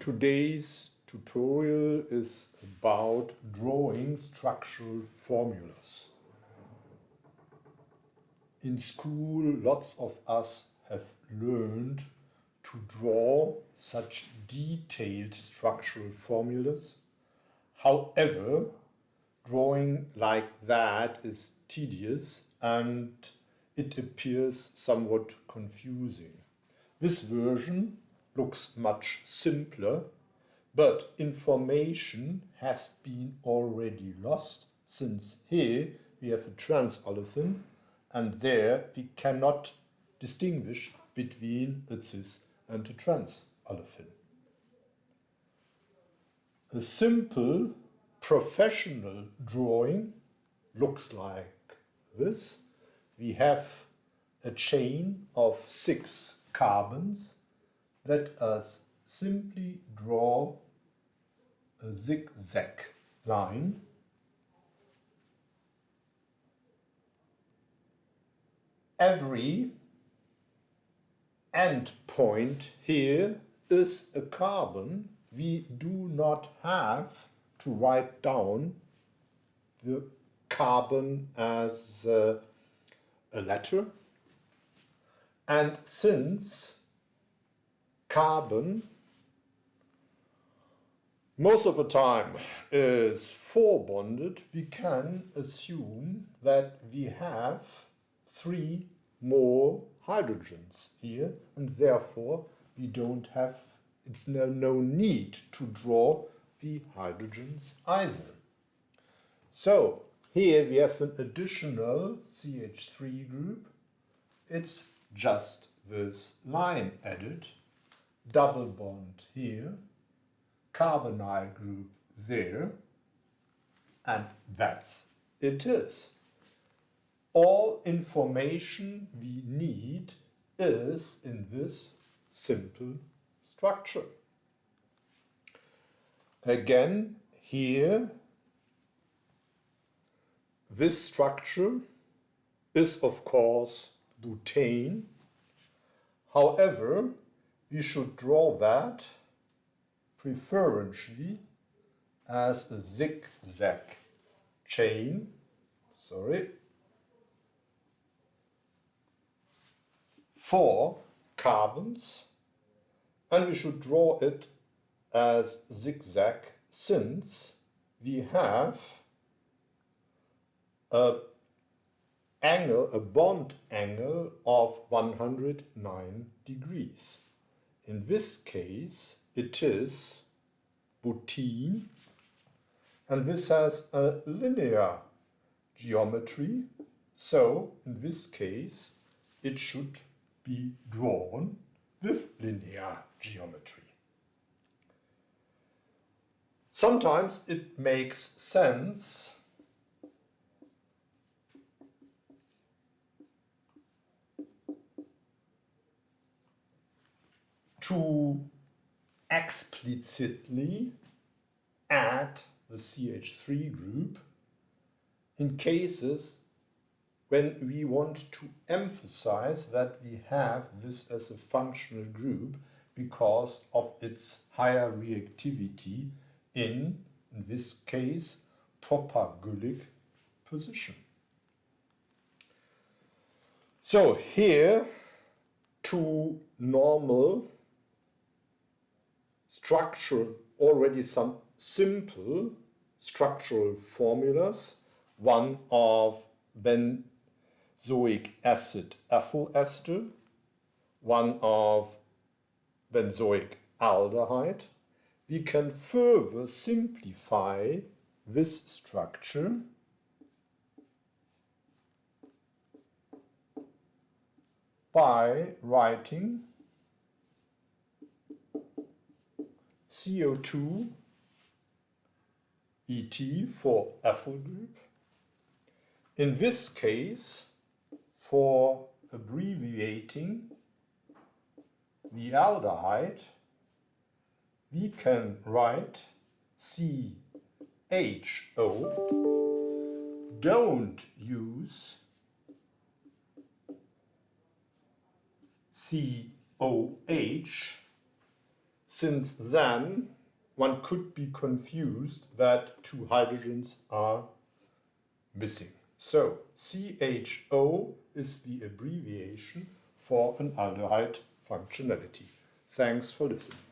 Today's tutorial is about drawing structural formulas. In school, lots of us have learned to draw such detailed structural formulas. However, drawing like that is tedious and it appears somewhat confusing. This version looks much simpler, but information has been already lost, since here we have a transolefin and there we cannot distinguish between a cis and a transolefin. A simple professional drawing looks like this. We have a chain of 6 carbons. Let us simply draw a zigzag line. Every end point here is a carbon. We do not have to write down the carbon as a letter. And since carbon most of the time is 4 bonded, we can assume that we have 3 more hydrogens here, and therefore we don't have, it's no need to draw the hydrogens either. So here we have an additional CH3 group. It's just this line added, double bond here, carbonyl group there, and that's it is. All information we need is in this simple structure. Again, here, this structure is of course butane. However, we should draw that preferentially as a zigzag chain, 4 carbons, and we should draw it as zigzag since we have a bond angle of 109 degrees. In this case, it is butene, and this has a linear geometry, so in this case it should be drawn with linear geometry. Sometimes it makes sense to explicitly add the CH3 group in cases when we want to emphasize that we have this as a functional group because of its higher reactivity in this case, propargylic position. So here, 2 normal structural, already some simple structural formulas, one of benzoic acid ethyl ester, one of benzoic aldehyde. We can further simplify this structure by writing CO2 ET for ethyl group. In this case, for abbreviating the aldehyde, we can write CHO. Don't use COH since then one could be confused that two hydrogens are missing. So CHO is the abbreviation for an aldehyde functionality. Thanks for listening.